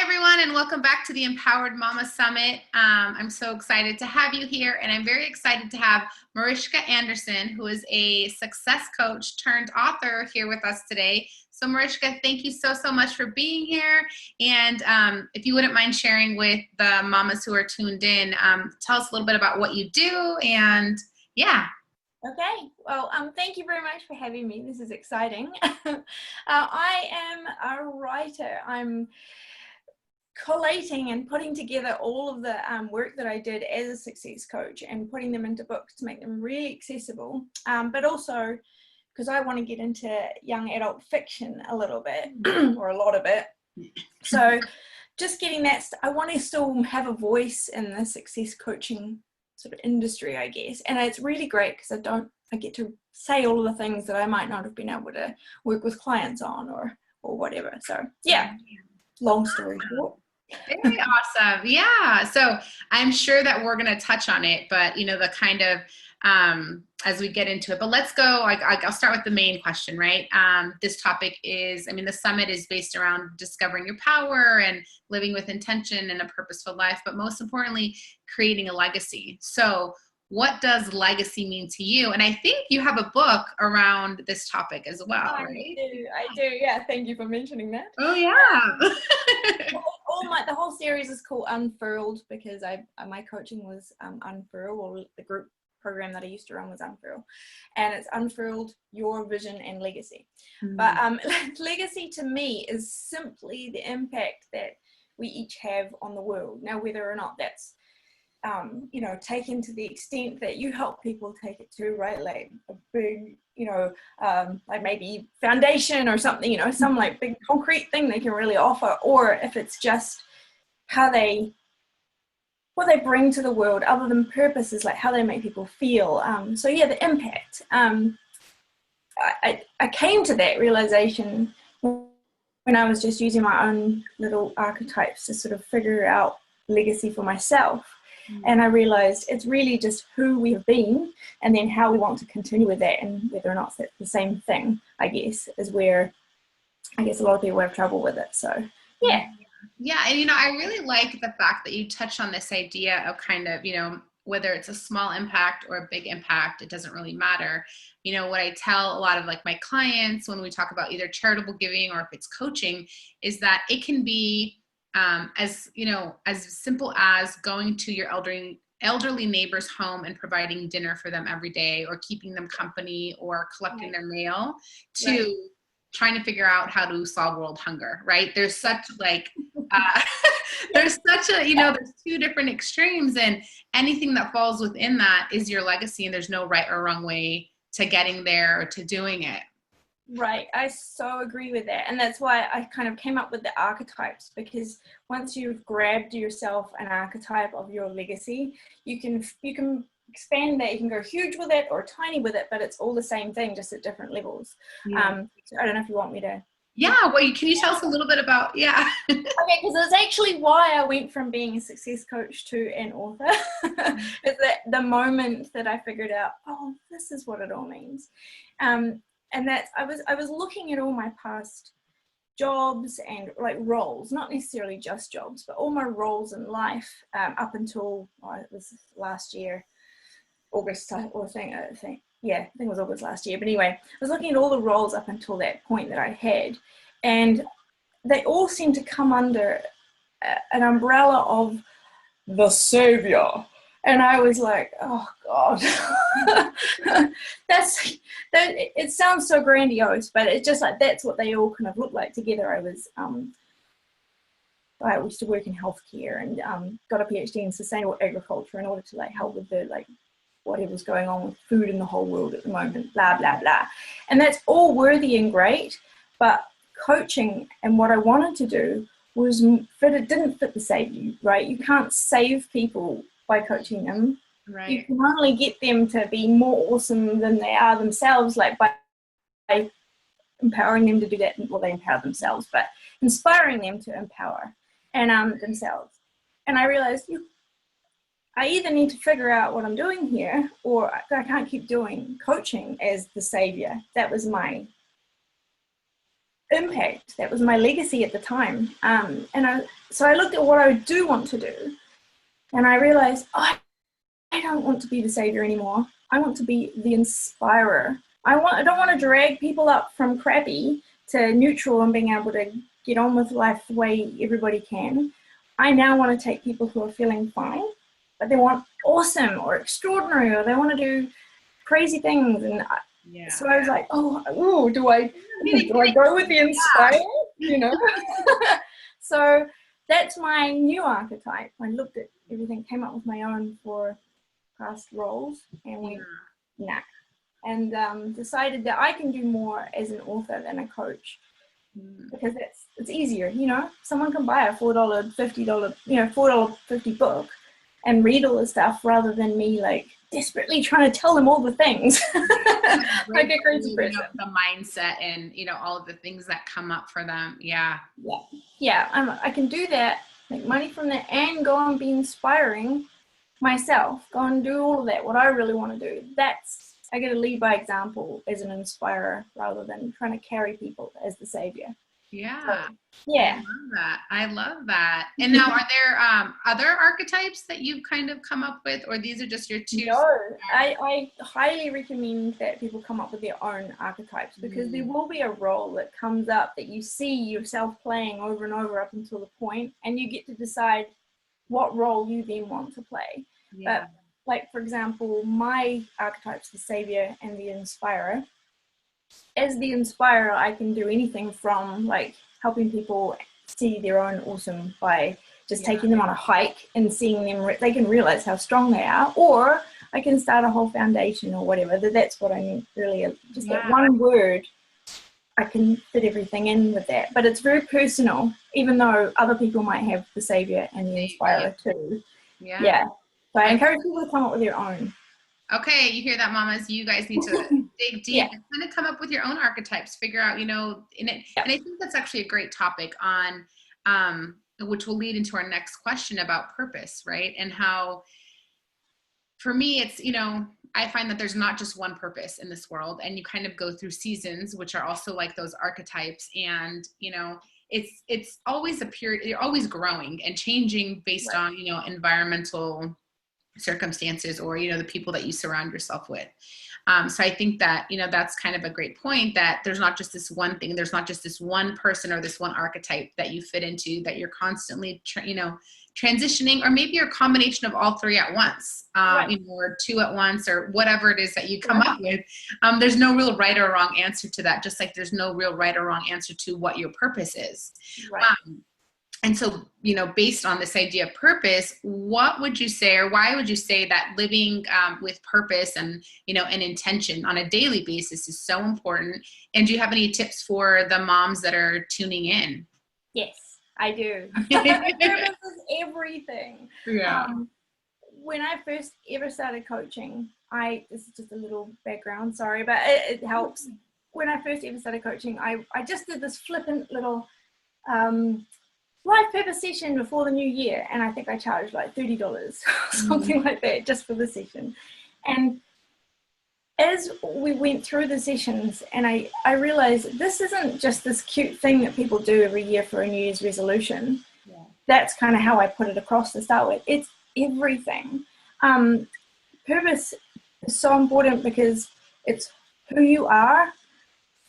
everyone, and welcome back to the Empowered Mama Summit. I'm so excited to have you here, and I'm very excited to have Mariska Anderson, who is a success coach turned author, here with us today. So Mariska, thank you so much for being here. And if you wouldn't mind sharing with the mamas who are tuned in, tell us a little bit about what you do, and yeah. Okay, well, thank you very much for having me. This is exciting. I am a writer. I'm collating and putting together all of the work that I did as a success coach and putting them into books to make them really accessible, but also because I want to get into young adult fiction a little bit or a lot of it. So just getting that, I want to still have a voice in the success coaching sort of industry, I guess. And it's really great because I get to say all of the things that I might not have been able to work with clients on or whatever. So yeah, long story short. Very awesome. Yeah. So I'm sure that we're going to touch on it, but you know, the kind of, as we get into it, but let's go, I'll start with the main question, right? This topic is, the summit is based around discovering your power and living with intention and a purposeful life, but most importantly, creating a legacy. So what does legacy mean to you? And I think you have a book around this topic as well, right? I do. Yeah. Thank you for mentioning that. Oh yeah. The whole series is called Unfurled because my coaching was Unfurl, or the group program that I used to run was Unfurl, and it's Unfurled, Your Vision and Legacy. But legacy to me is simply the impact that we each have on the world. Now, whether or not that's taken to the extent that you help people take it to, right? Like a big, like maybe foundation or something, some like big concrete thing they can really offer, or if it's just what they bring to the world other than purpose is like how they make people feel. So yeah, the impact. I came to that realization when I was just using my own little archetypes to sort of figure out legacy for myself. And I realized it's really just who we have been and then how we want to continue with that, and whether or not it's the same thing, I guess, is where I guess a lot of people have trouble with it. So yeah. Yeah. And, I really like the fact that you touched on this idea of kind of, whether it's a small impact or a big impact, it doesn't really matter. What I tell a lot of like my clients when we talk about either charitable giving or if it's coaching is that it can be as simple as going to your elderly neighbor's home and providing dinner for them every day, or keeping them company, or collecting their mail, to trying to figure out how to solve world hunger, right? There's such there's two different extremes, and anything that falls within that is your legacy, and there's no right or wrong way to getting there or to doing it. Right, I so agree with that, and that's why I kind of came up with the archetypes, because once you've grabbed yourself an archetype of your legacy, you can expand that. You can go huge with it or tiny with it, but it's all the same thing, just at different levels. So I don't know if you want me to. Yeah, well, can you tell us a little bit about, Okay, because it's actually why I went from being a success coach to an author. Is that the moment that I figured out, oh, this is what it all means. And that's, I was looking at all my past jobs and like roles, not necessarily just jobs, but all my roles in life up until it was last year, August, I think it was August last year. But anyway, I was looking at all the roles up until that point that I had, and they all seem to come under an umbrella of the savior. And I was like, oh God, it sounds so grandiose, but it's just like, that's what they all kind of look like together. I used to work in healthcare and got a PhD in sustainable agriculture in order to like help with the like whatever's going on with food in the whole world at the moment, blah, blah, blah. And that's all worthy and great, but coaching and what I wanted to do didn't fit the save you, right? You can't save people by coaching them. Right. You can only get them to be more awesome than they are themselves, like by empowering them to do that. Well, they empower themselves, but inspiring them to empower and themselves. And I realized I either need to figure out what I'm doing here, or I can't keep doing coaching as the savior. That was my impact. That was my legacy at the time. So I looked at what I do want to do, and I realized, oh, I don't want to be the savior anymore. I want to be the inspirer. I don't want to drag people up from crappy to neutral and being able to get on with life the way everybody can. I now want to take people who are feeling fine, but they want awesome or extraordinary, or they want to do crazy things. And so I was like, oh, do I go with the inspire? You know? So that's my new archetype. I looked at everything, came up with my own for past roles, and went, nah. And decided that I can do more as an author than a coach, because it's easier. You know, someone can buy a $4.50, $4.50 book and read all the stuff, rather than me like desperately trying to tell them all the things. Like a crazy person. The mindset and all of the things that come up for them. Yeah. I can do that, make money from that, and go and be inspiring myself. Go and do all of that. What I really want to do. I get to lead by example as an inspirer, rather than trying to carry people as the savior. Yeah. Yeah. I love that. And now, are there other archetypes that you've kind of come up with, or these are just your two? No, I highly recommend that people come up with their own archetypes, because there will be a role that comes up that you see yourself playing over and over up until the point, and you get to decide what role you then want to play. Yeah. But like, for example, my archetype's the savior and the inspirer. As the inspirer, I can do anything from like helping people see their own awesome by just taking them on a hike and seeing them, they can realize how strong they are, or I can start a whole foundation or whatever. That's what I mean, really, just that one word. I can fit everything in with that, but it's very personal, even though other people might have the savior and the inspirer too. Yeah. So I encourage people to come up with their own. Okay, you hear that, mamas? You guys need to dig deep and kind of come up with your own archetypes. Figure out, and I think that's actually a great topic on, which will lead into our next question about purpose, right? And how, for me, it's I find that there's not just one purpose in this world, and you kind of go through seasons, which are also like those archetypes, and it's always a period. You're always growing and changing based on environmental circumstances, or the people that you surround yourself with. So I think that that's kind of a great point, that there's not just this one thing, there's not just this one person or this one archetype that you fit into, that you're constantly transitioning, or maybe you're a combination of all three at once, or two at once, or whatever it is that you come up with. There's no real right or wrong answer to that, just like there's no real right or wrong answer to what your purpose is. And so, based on this idea of purpose, what would you say, or why would you say that living with purpose and, an intention on a daily basis is so important? And do you have any tips for the moms that are tuning in? Yes, I do. Purpose is everything. Yeah. When I first ever started coaching, this is just a little background, sorry, but it helps. When I first ever started coaching, I just did this flippant little life purpose session before the new year, and I think I charged like $30 something like that, just for the session. And as we went through the sessions, and I realized this isn't just this cute thing that people do every year for a New Year's resolution. That's kind of how I put it across to start with. It's everything. Purpose is so important because it's who you are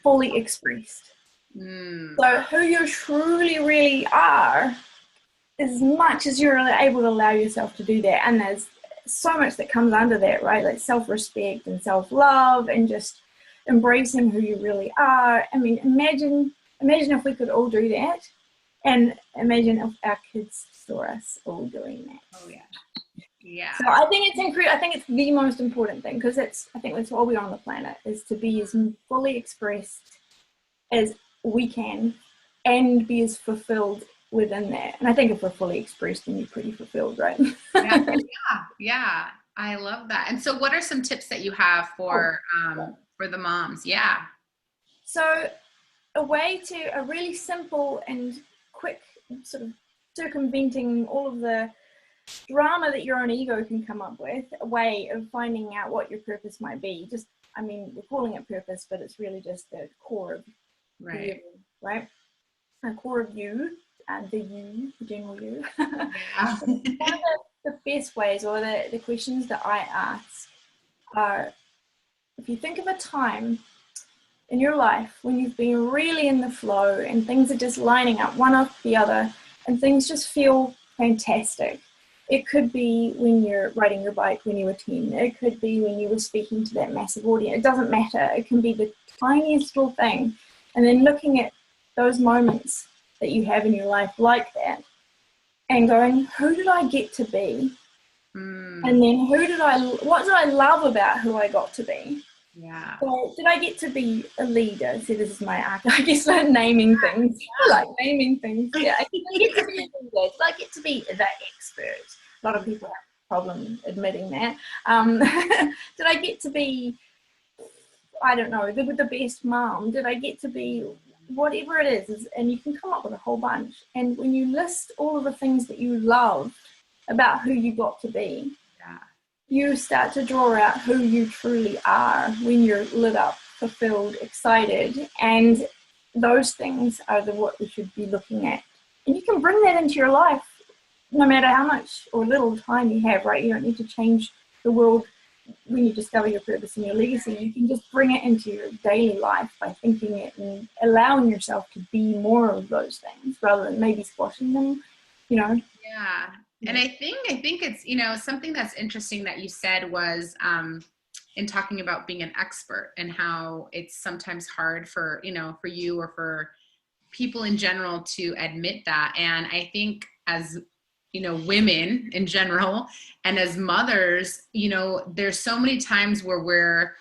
fully expressed. So who you truly really are, as much as you're able to allow yourself to do that, and there's so much that comes under that, right? Like self-respect and self-love and just embracing who you really are. I mean, imagine if we could all do that, and imagine if our kids saw us all doing that. Oh yeah. So I think I think it's the most important thing, because I think that's why we're on the planet, is to be as fully expressed as we can and be as fulfilled within that. And I think if we're fully expressed, then you're pretty fulfilled, right? Yeah. I love that. And so what are some tips that you have for the moms? Yeah. So a really simple and quick sort of circumventing all of the drama that your own ego can come up with, a way of finding out what your purpose might be. We're calling it purpose, but it's really just the core of right? A core of you, the you, the general you. Yeah. One of the best ways, or the questions that I ask are, if you think of a time in your life when you've been really in the flow and things are just lining up one after the other and things just feel fantastic. It could be when you're riding your bike when you were 10. It could be when you were speaking to that massive audience. It doesn't matter. It can be the tiniest little thing. And then looking at those moments that you have in your life like that and going, who did I get to be? And then what did I love about who I got to be? Yeah. So did I get to be a leader? See, this is my act. I guess like naming things. I like naming things. Yeah, did I get to be a leader? Did I get to be the expert? A lot of people have a problem admitting that. Did I get to be, I don't know, the best mom? Did I get to be whatever it is? And you can come up with a whole bunch. And when you list all of the things that you love about who you got to be, Yeah. you start to draw out who you truly are when you're lit up, fulfilled, excited, and those things are what we should be looking at. And you can bring that into your life no matter how much or little time you have, right? You don't need to change the world when you discover your purpose and your legacy. You can just bring it into your daily life by thinking it and allowing yourself to be more of those things rather than maybe squashing them, you know. Yeah. And I think it's, something that's interesting that you said was in talking about being an expert and how it's sometimes hard for, for you or for people in general to admit that. And I think as, women in general and as mothers, there's so many times where we're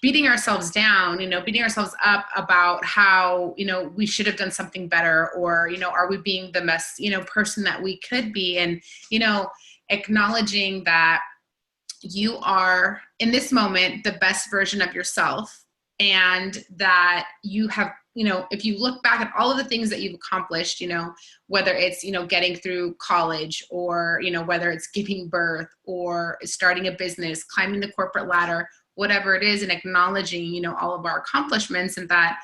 beating ourselves down, beating ourselves up about how, we should have done something better, or, are we being the best, person that we could be? And, acknowledging that you are in this moment the best version of yourself, and that you have, if you look back at all of the things that you've accomplished, whether it's, getting through college, or, whether it's giving birth or starting a business, climbing the corporate ladder, whatever it is, and acknowledging, all of our accomplishments, and that,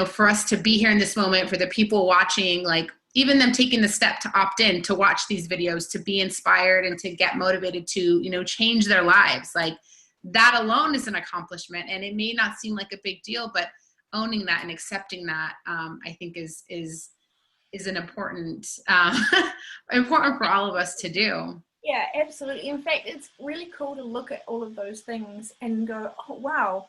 for us to be here in this moment, for the people watching, like even them taking the step to opt in to watch these videos, to be inspired and to get motivated to, change their lives. Like that alone is an accomplishment, and it may not seem like a big deal, but owning that and accepting that, I think is an important, important for all of us to do. Yeah, absolutely. In fact, it's really cool to look at all of those things and go, oh, wow,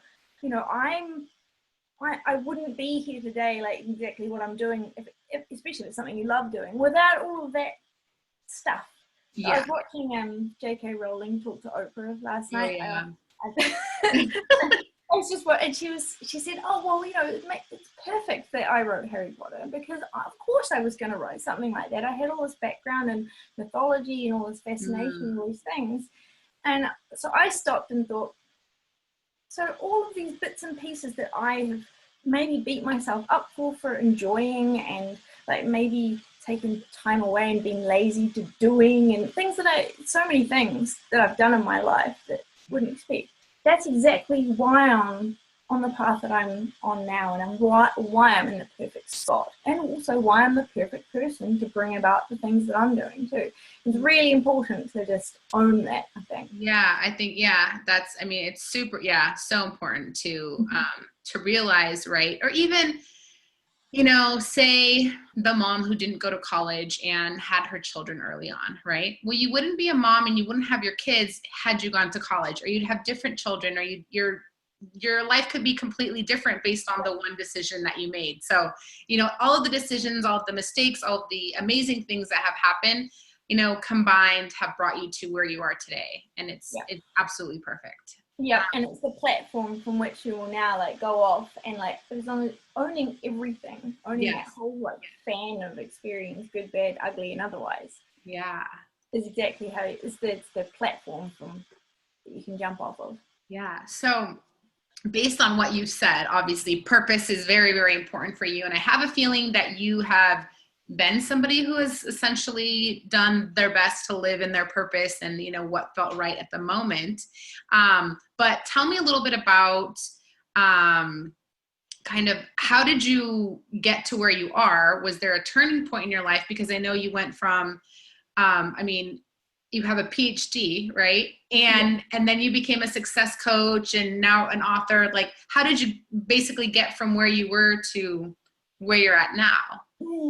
I wouldn't be here today, like exactly what I'm doing, especially if it's something you love doing, without all of that stuff. So Yeah. I was watching J.K. Rowling talk to Oprah last night. Yeah. It's just what, and she said, oh, well, it's perfect that I wrote Harry Potter, because of course I was going to write something like that. I had all this background in mythology and all this fascination and all these things. And so I stopped and thought, so all of these bits and pieces that I have maybe beat myself up for enjoying, and like maybe taking time away and being lazy to doing, and things so many things that I've done in my life that I wouldn't expect. That's exactly why I'm on the path that I'm on now, and why I'm in the perfect spot, and also why I'm the perfect person to bring about the things that I'm doing too. It's really important to just own that, I think. Yeah, I think, it's super, so important to realize, right? Or even, say the mom who didn't go to college and had her children early on, right? Well, you wouldn't be a mom and you wouldn't have your kids had you gone to college, or you'd have different children, or your life could be completely different based on the one decision that you made. So, all of the decisions, all of the mistakes, all of the amazing things that have happened, combined have brought you to where you are today. And it's absolutely perfect. Yeah, and it's the platform from which you will now go off and as long as owning everything, owning that whole fan of experience, good, bad, ugly, and otherwise. Yeah, is exactly how it's the platform from that you can jump off of. Yeah. So based on what you said, obviously purpose is very, very important for you. And I have a feeling that you have been somebody who has essentially done their best to live in their purpose and, what felt right at the moment. But tell me a little bit about kind of, how did you get to where you are? Was there a turning point in your life? Because I know you went from, I mean, you have a PhD, right? And then you became a success coach and now an author. Like, how did you basically get from where you were to where you're at now?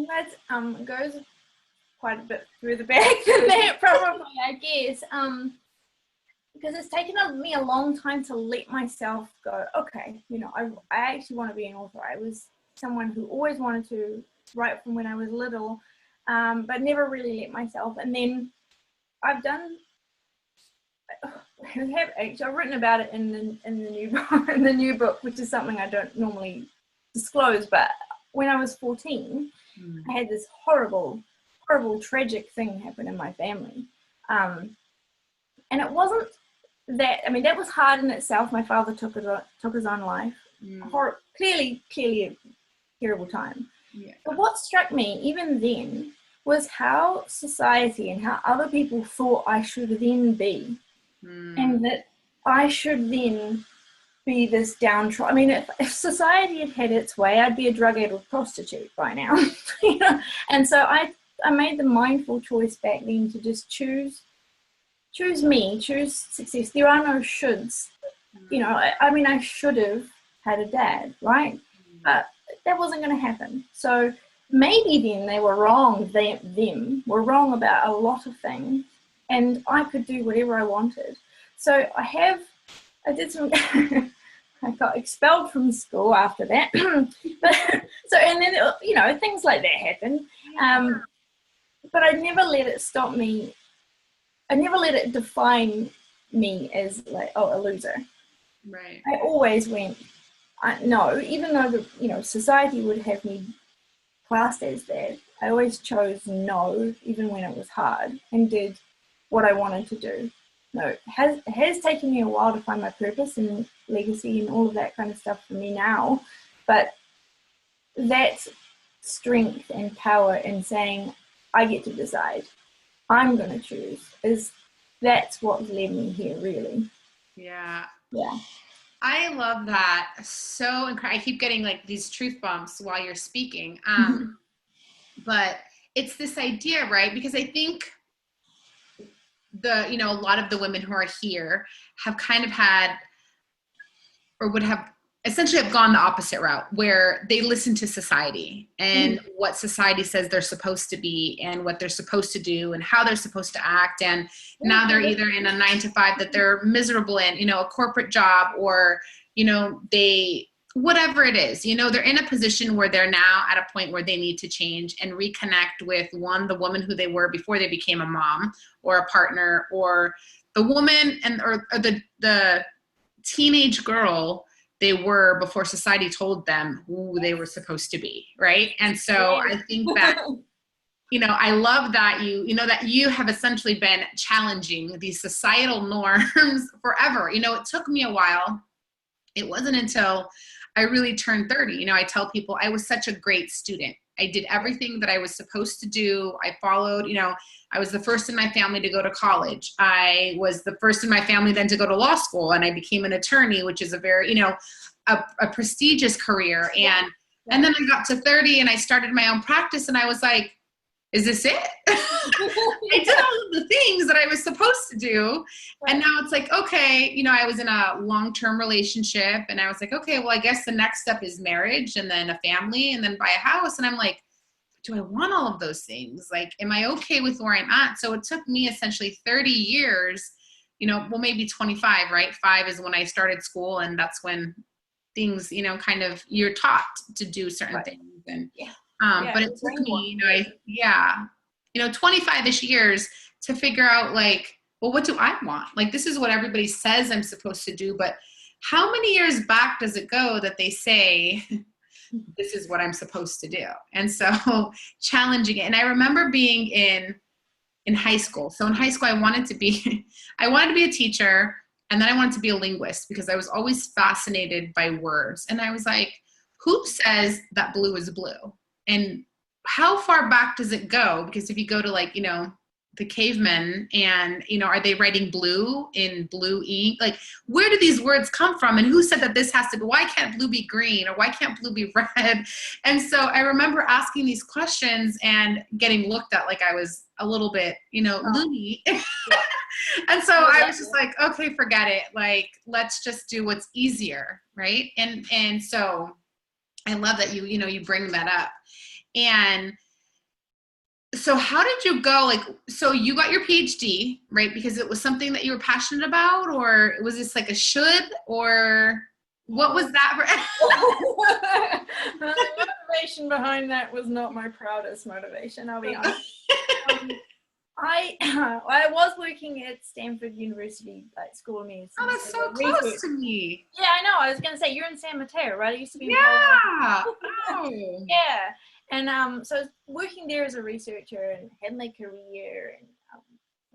That goes quite a bit further back than that, probably, I guess. Because it's taken me a long time to let myself go, okay, I actually want to be an author. I was someone who always wanted to write from when I was little, but never really let myself. And then I've written about it in the new book, which is something I don't normally disclose. But when I was 14, I had this horrible, tragic thing happen in my family, and it wasn't that. I mean, that was hard in itself. My father took his own life. Clearly a terrible time. Yeah. But what struck me even then was how society and how other people thought I should then be. And that I should then be this downtrodden. I mean, if society had its way, I'd be a drug-addled prostitute by now. And so I made the mindful choice back then to just choose me, choose success. There are no shoulds. I mean, I should have had a dad, right? But that wasn't going to happen. So maybe then they were wrong. Them were wrong about a lot of things, and I could do whatever I wanted. So I did some. I got expelled from school after that. And then things like that happened. But I never let it stop me. I never let it define me as like, a loser. Right. I always went, no, even though society would have me classed as that, I always chose no, even when it was hard, and did what I wanted to do. No, it has taken me a while to find my purpose and legacy and all of that kind of stuff for me now, but that strength and power in saying I get to decide, I'm going to choose, that's what's led me here, really. Yeah. Yeah. I love that. So incredible. I keep getting like these truth bumps while you're speaking. But it's this idea, right? Because I think a lot of the women who are here have kind of had, or would have essentially have gone the opposite route, where they listen to society and what society says they're supposed to be and what they're supposed to do and how they're supposed to act. And now they're either in a 9-to-5 that they're miserable in, a corporate job, or, whatever it is, they're in a position where they're now at a point where they need to change and reconnect with the woman who they were before they became a mom or a partner, or the woman or the teenage girl they were before society told them who they were supposed to be, right? And so I think that, I love that that you have essentially been challenging these societal norms forever. It took me a while. It wasn't until I really turned 30. I tell people I was such a great student. I did everything that I was supposed to do. I followed, I was the first in my family to go to college. I was the first in my family then to go to law school, and I became an attorney, which is a very, a prestigious career. And then I got to 30 and I started my own practice, and I was like, is this it? I did all of the things that I was supposed to do. Right. And now it's like, okay, I was in a long-term relationship, and I was like, okay, well, I guess the next step is marriage, and then a family, and then buy a house. And I'm like, do I want all of those things? Like, am I okay with where I'm at? So it took me essentially 30 years, well, maybe 25, right? 5 is when I started school, and that's when things, kind of, you're taught to do certain things. And but it took me, 25-ish years to figure out, like, well, what do I want? Like, this is what everybody says I'm supposed to do, but how many years back does it go that they say, this is what I'm supposed to do? And so challenging it. And I remember being in high school. So in high school, I wanted to be a teacher, and then I wanted to be a linguist because I was always fascinated by words. And I was like, who says that blue is blue? And how far back does it go? Because if you go to, like, the cavemen, and, you know, are they writing blue in blue ink? Like, where do these words come from? And who said that this has to be, why can't blue be green, or why can't blue be red? And so I remember asking these questions and getting looked at like I was a little bit, you know, loony. And so I was just like, okay, forget it. Like, let's just do what's easier. Right. And so I love that you know, you bring that up. And so how did you go? Like, so you got your PhD, right? Because it was something that you were passionate about, or was this like a should, or what was that? The motivation behind that was not my proudest motivation, I'll be honest. I was working at Stanford University, like School of Medicine. Oh, that's so close to me. Yeah, I know. I was going to say, you're in San Mateo, right? I used to be in Oh. Yeah. And so I was working there as a researcher and had my career, and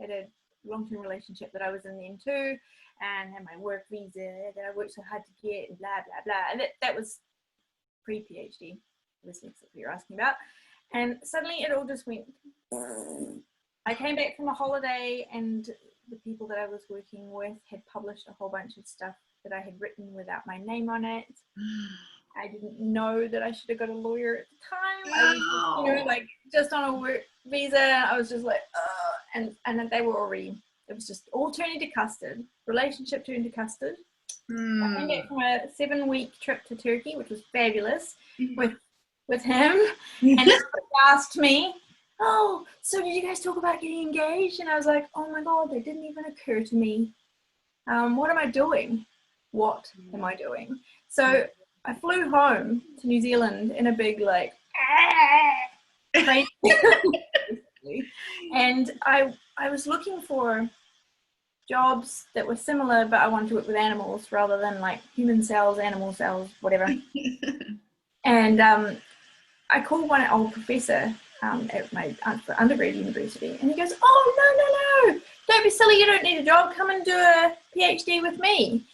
had a long-term relationship that I was in then too, and had my work visa that I worked so hard to get, and blah, blah, blah. And that was pre-PhD, this next that you're asking about. And suddenly it all just went. I came back from a holiday, and the people that I was working with had published a whole bunch of stuff that I had written without my name on it. I didn't know that I should have got a lawyer at the time. I was, you know, like just on a work visa. I was just like, and they were already, it was just all turning to custard. Relationship turned to custard. I came back from a 7-week trip to Turkey, which was fabulous, with him. And he asked me, oh, so did you guys talk about getting engaged? And I was like, oh my God, that didn't even occur to me. What am I doing? What am I doing? So I flew home to New Zealand in a big, like, and I was looking for jobs that were similar, but I wanted to work with animals rather than like human cells, animal cells, whatever. And I called one old professor at my undergrad university, and he goes, oh, no, don't be silly, you don't need a job, come and do a PhD with me.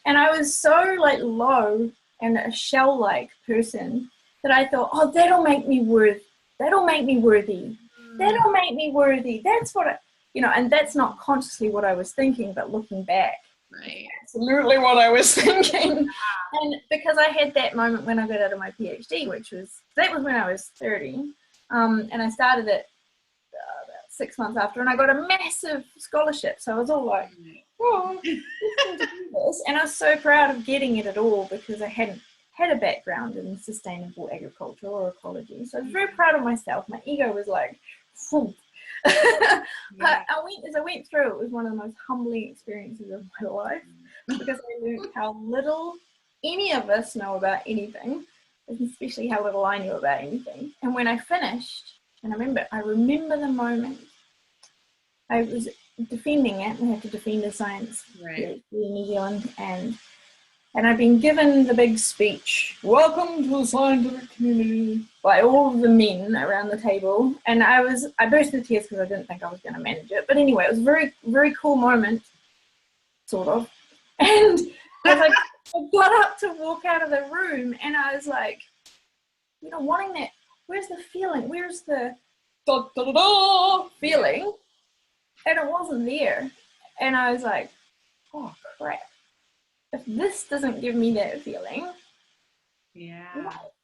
And I was so like low and a shell-like person that I thought, oh, that'll make me worthy. That'll make me worthy. That's what you know, and that's not consciously what I was thinking, but looking back, right, absolutely what I was thinking. And because I had that moment when I got out of my PhD, that was when I was 30, and I started it about 6 months after, and I got a massive scholarship. So I was all like, oh, this. And I was so proud of getting it at all, because I hadn't had a background in sustainable agriculture or ecology. So I was very proud of myself. My ego was like, full. But as I went through, it was one of the most humbling experiences of my life, because I learned how little any of us know about anything, especially how little I knew about anything. And when I finished, and I remember the moment, I was defending it. We had to defend a science PhD in New Zealand, and I'd been given the big speech, welcome to the scientific community, by all of the men around the table. And I burst into tears because I didn't think I was going to manage it. But anyway, it was a very, very cool moment, sort of. And as I got up to walk out of the room, and I was like, you know, wanting that, where's the feeling? Where's the da-da-da-da feeling? And it wasn't there. And I was like, oh, crap. If this doesn't give me that feeling,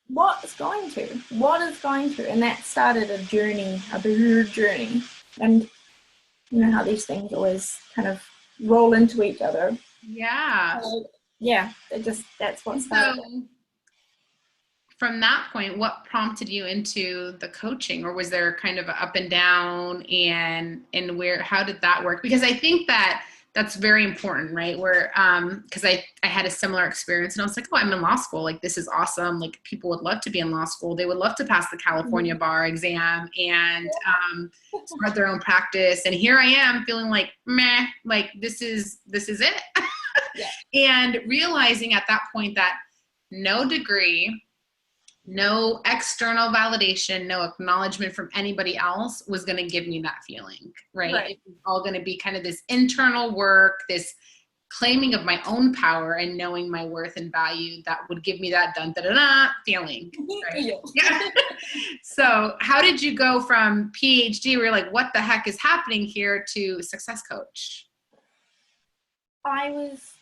what is going to? And that started a journey, a big journey. And you know how these things always kind of roll into each other. Yeah. So, that's what started. So, from that point, what prompted you into the coaching, or was there kind of an up and down, and how did that work? Because I think that's very important, right? Where, because I had a similar experience, and I was like, oh, I'm in law school. Like, this is awesome. Like, people would love to be in law school. They would love to pass the California bar exam and start their own practice. And here I am feeling like, meh, like this is it. And realizing at that point that no degree, no external validation, no acknowledgement from anybody else was going to give me that feeling, right? It was all going to be kind of this internal work, this claiming of my own power and knowing my worth and value that would give me that dun da da da feeling. Right? Yeah. So how did you go from PhD where you're like, what the heck is happening here, to success coach? I was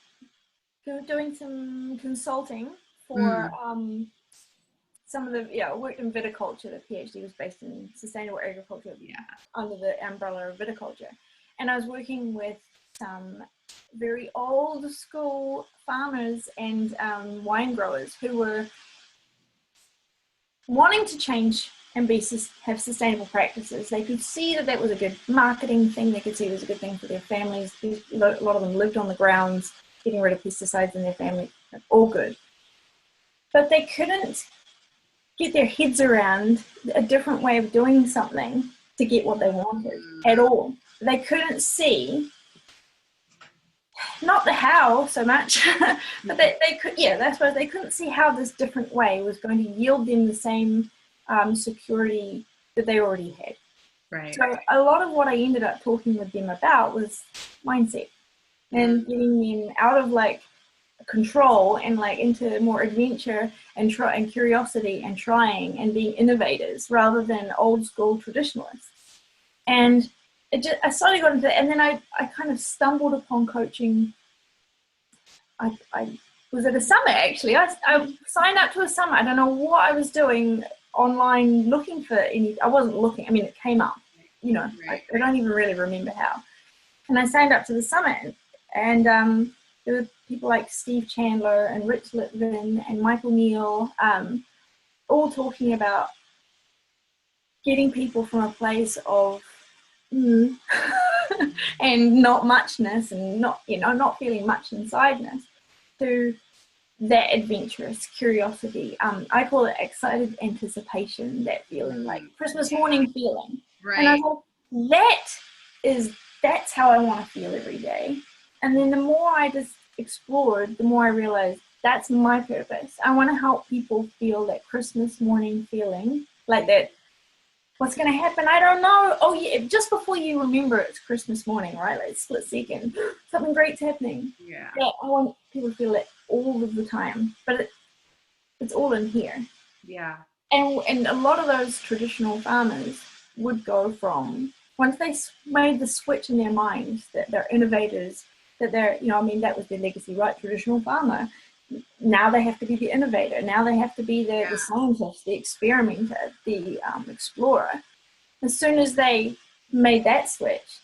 doing some consulting for some of the, I worked in viticulture. The PhD was based in sustainable agriculture under the umbrella of viticulture. And I was working with some very old school farmers and wine growers who were wanting to change and have sustainable practices. They could see that was a good marketing thing. They could see it was a good thing for their families. A lot of them lived on the grounds, getting rid of pesticides in their family, all good. But they couldn't get their heads around a different way of doing something to get what they wanted at all. They couldn't see, not the how so much, but they could, that's why they couldn't see how this different way was going to yield them the same security that they already had. Right. So a lot of what I ended up talking with them about was mindset and getting them out of like control and like into more adventure and curiosity and trying and being innovators rather than old school traditionalists. And I slowly got into it, and then I kind of stumbled upon coaching. I was at a summit, actually. I signed up to a summit. I don't know what I was doing online looking for any. I wasn't looking. I mean, it came up, I don't even really remember how. And I signed up to the summit, and there were people like Steve Chandler and Rich Litvin and Michael Neal, all talking about getting people from a place of and not muchness and not feeling much insideness to that adventurous curiosity. I call it excited anticipation, that feeling, like Christmas morning feeling. Right. And I thought, that's how I want to feel every day. And then the more I just explored, the more I realized that's my purpose. I want to help people feel that Christmas morning feeling, like that. What's going to happen? I don't know. Oh, yeah, just before you remember it's Christmas morning, right? Like split second, something great's happening. Yeah. I want people to feel it all of the time, but it's all in here. Yeah. And a lot of those traditional farmers would go from, once they made the switch in their minds that they're innovators, that they're, that was their legacy, right? Traditional farmer. Now they have to be the innovator. Now they have to be the scientist, the experimenter, the explorer. As soon as they made that switch,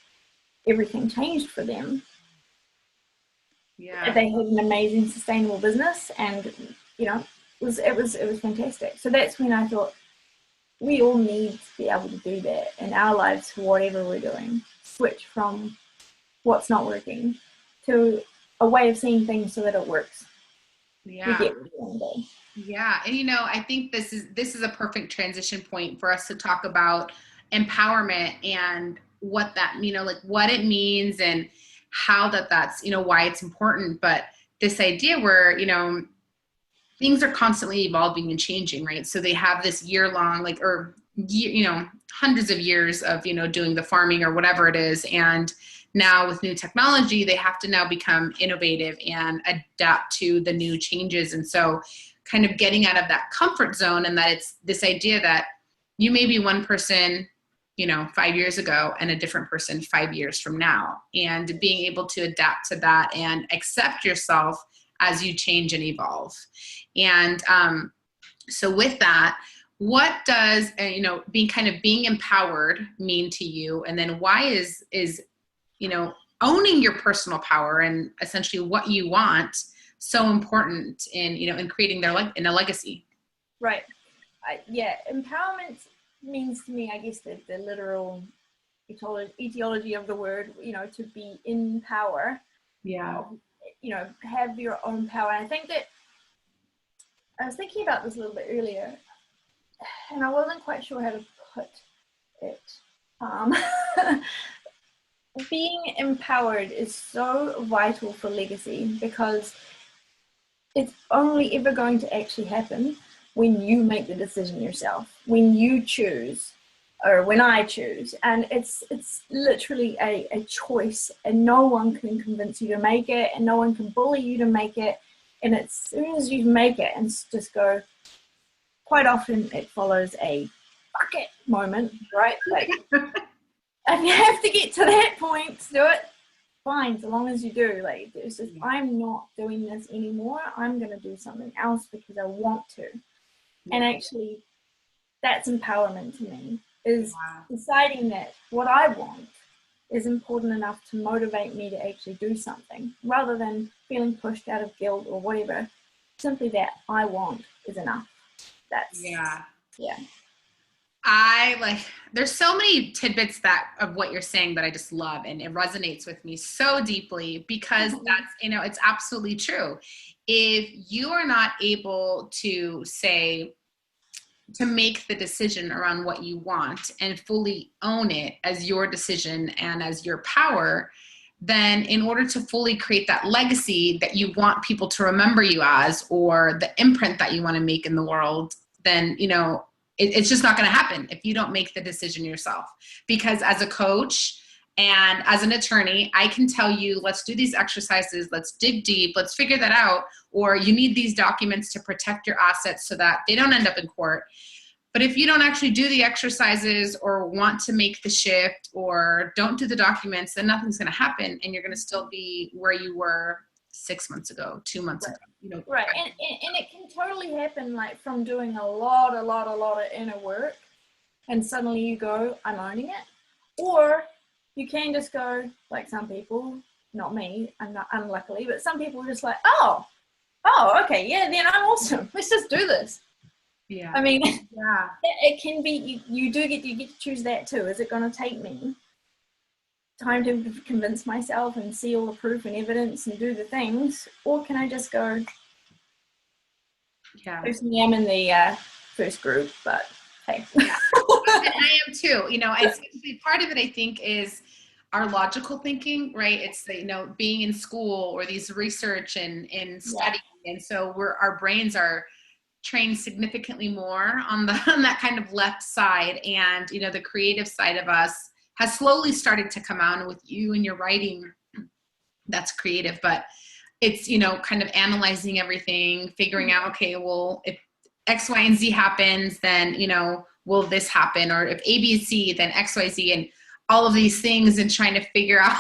everything changed for them. Yeah. They had an amazing sustainable business, and it was fantastic. So that's when I thought we all need to be able to do that in our lives for whatever we're doing. Switch from what's not working to a way of seeing things so that it works. Yeah. Yeah. And I think this is a perfect transition point for us to talk about empowerment and what that, like what it means and how that's, why it's important. But this idea where, things are constantly evolving and changing, right? So they have this year-long, hundreds of years of, doing the farming or whatever it is. And now with new technology, they have to now become innovative and adapt to the new changes. And so kind of getting out of that comfort zone, and that it's this idea that you may be one person, 5 years ago and a different person 5 years from now, and being able to adapt to that and accept yourself as you change and evolve. And so with that, what does, being empowered mean to you? And then why is owning your personal power and essentially what you want so important in creating in a legacy? Right. Empowerment means to me, I guess, the literal etiology of the word, to be in power. Yeah. Have your own power. And I think that I was thinking about this a little bit earlier, and I wasn't quite sure how to put it. Being empowered is so vital for legacy, because it's only ever going to actually happen when you make the decision yourself, when you choose or when I choose. And it's literally a choice, and no one can convince you to make it, and no one can bully you to make it. And as soon as you make it and just go, quite often it follows a fuck it moment, right? Like, and you have to get to that point to do it. Fine, so long as you do. Like, it's just, I'm not doing this anymore. I'm going to do something else because I want to. And actually, that's empowerment to me, is deciding that what I want is important enough to motivate me to actually do something, rather than feeling pushed out of guilt or whatever. Simply that I want is enough. That's yeah. There's so many tidbits of what you're saying that I just love, and it resonates with me so deeply, because that's, it's absolutely true. If you are not able to make the decision around what you want and fully own it as your decision and as your power, then in order to fully create that legacy that you want people to remember you as, or the imprint that you want to make in the world, then, it's just not going to happen if you don't make the decision yourself. Because as a coach and as an attorney, I can tell you, let's do these exercises, let's dig deep, let's figure that out, or you need these documents to protect your assets so that they don't end up in court. But if you don't actually do the exercises or want to make the shift or don't do the documents, then nothing's going to happen, and you're going to still be where you were 6 months ago, 2 months ago. Right. And it can totally happen, like, from doing a lot of inner work, and suddenly you go, I'm owning it. Or you can just go, like some people, not me, I'm not, unluckily, but some people are just like, oh, okay, yeah, then I'm awesome. Let's just do this. Yeah. I mean, it can be, you get to choose that too. Is it going to take me time to convince myself and see all the proof and evidence and do the things, or can I just go? Yeah. Personally, I'm in the first group, but hey. Yeah. And I am too. It's part of it, I think, is our logical thinking, right? It's being in school or these research and studying, and so our brains are trained significantly more on that kind of left side, and the creative side of us has slowly started to come out. With you and your writing, that's creative, but it's kind of analyzing everything, figuring out, okay, well, if X, Y, and Z happens, then will this happen? Or if A, B, C, then X, Y, Z, and all of these things, and trying to figure out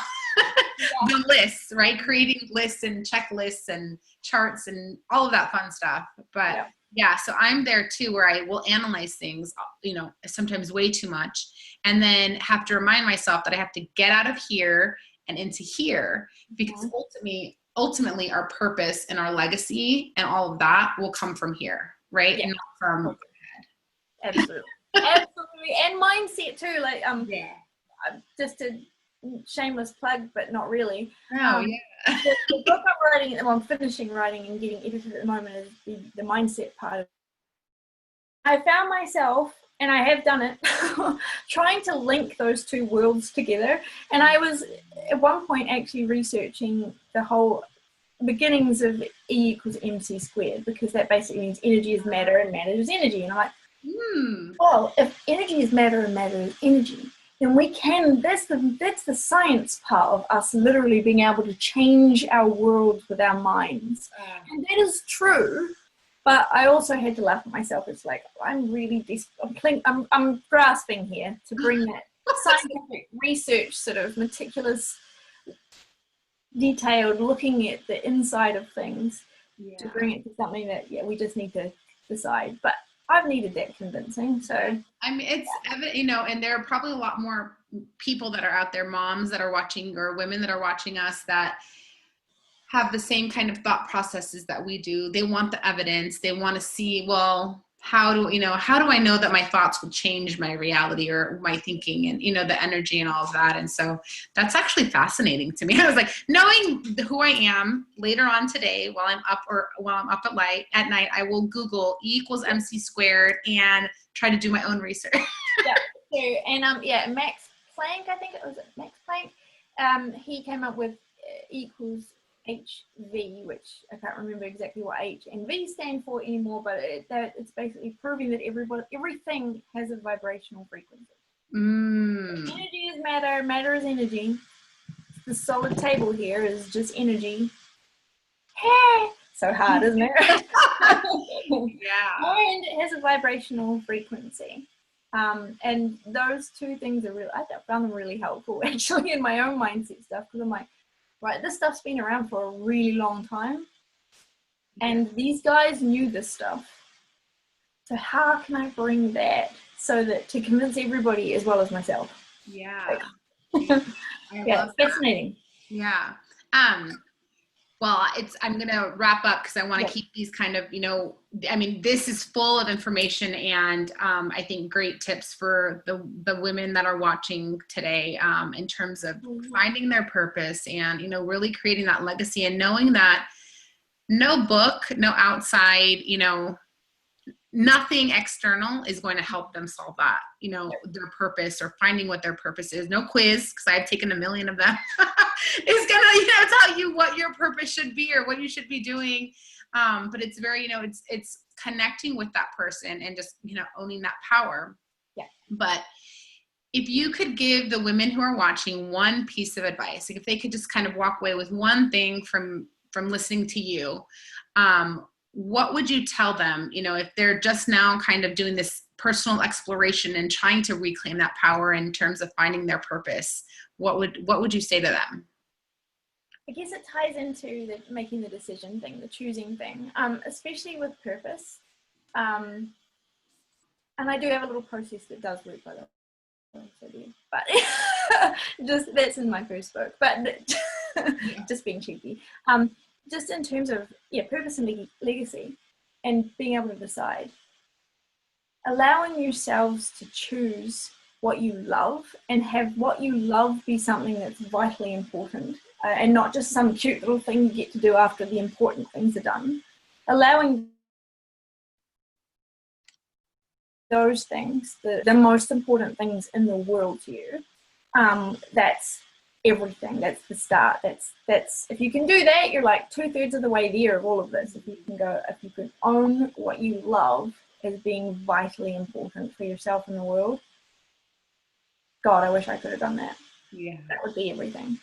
the lists, right? Creating lists and checklists and charts and all of that fun stuff. But so I'm there too, where I will analyze things, sometimes way too much, and then have to remind myself that I have to get out of here and into here, because ultimately our purpose and our legacy and all of that will come from here, right? Yeah. And not from Absolutely. Absolutely. And mindset too, like just a shameless plug, but not really. The book I'm writing, I'm finishing writing and getting edited at the moment, is the mindset part of it. I found myself, and I have done it, trying to link those two worlds together. And I was at one point actually researching the whole beginnings of E equals MC squared, because that basically means energy is matter and matter is energy. And I'm like, well, if energy is matter and matter is energy, then we can, that's the science part of us literally being able to change our world with our minds. And that is true. But I also had to laugh at myself. It's like, I'm really, I'm grasping here to bring that scientific research, sort of meticulous, detailed, looking at the inside of things, to bring it to something that, we just need to decide. But I've needed that convincing. So I mean, it's evident, and there are probably a lot more people that are out there, moms that are watching, or women that are watching us, that have the same kind of thought processes that we do. They want the evidence. They want to see, well, how do I know that my thoughts will change my reality or my thinking, and, the energy and all of that. And so that's actually fascinating to me. I was like, knowing who I am later on today, while I'm up at night, I will Google E equals MC squared and try to do my own research. And Max Planck, I think it was Max Planck, he came up with equals HV, which I can't remember exactly what H and V stand for anymore, but it's basically proving that everything has a vibrational frequency. Energy is matter, matter is energy. The solid table here is just energy. So hard, isn't it? Yeah. And it has a vibrational frequency. And those two things are really, I found them really helpful actually in my own mindset stuff, because I'm like, right, this stuff's been around for a really long time. And these guys knew this stuff. So how can I bring that so that to convince everybody as well as myself? Yeah. Yeah, it's fascinating. Yeah. Well, I'm going to wrap up because I want to keep these kind of, I mean, this is full of information and I think great tips for the women that are watching today in terms of finding their purpose and, really creating that legacy and knowing that no book, no outside, nothing external is going to help them solve that, their purpose or finding what their purpose is. No quiz, because I've taken a million of them, is going to, tell you what your purpose should be or what you should be doing. But it's very, it's connecting with that person and just, owning that power. Yeah. But if you could give the women who are watching one piece of advice, like if they could just kind of walk away with one thing from listening to you, what would you tell them, if they're just now kind of doing this personal exploration and trying to reclaim that power in terms of finding their purpose? What would you say to them? I guess it ties into the making the decision thing, the choosing thing, especially with purpose. And I do have a little process that does work by the way, but just that's in my first book, but just being cheeky. Just in terms of purpose and legacy and being able to decide, allowing yourselves to choose what you love and have what you love be something that's vitally important and not just some cute little thing you get to do after the important things are done. Allowing those things, the most important things in the world to you, that's everything. That's the start. That's if you can do that, you're like 2/3 of the way there of all of this. If you can own what you love as being vitally important for yourself and the world, God, I wish I could have done that. Yeah, that would be everything.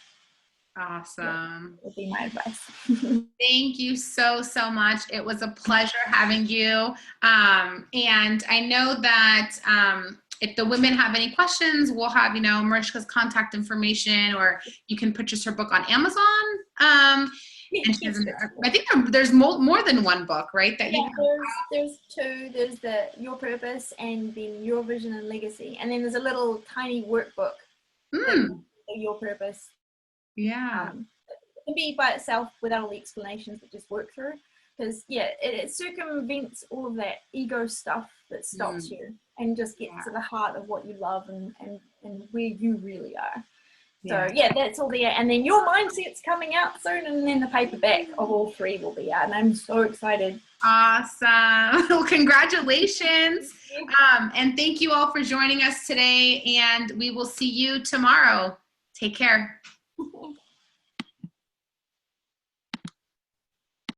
Awesome. That would be my advice. Thank you so much. It was a pleasure having you. And I know that if the women have any questions, we'll have, Mariska's contact information, or you can purchase her book on Amazon. And I think there's more than one book, right? That there's two. There's the Your Purpose and then Your Vision and Legacy. And then there's a little tiny workbook. Your Purpose. Yeah. It can be by itself without all the explanations, but just work through. Because it circumvents all of that ego stuff that stops you and just gets to the heart of what you love and where you really are. So that's all there. And then Your Mindset's coming out soon, and then the paperback of all three will be out. And I'm so excited. Awesome. Well, congratulations. And thank you all for joining us today. And we will see you tomorrow. Take care.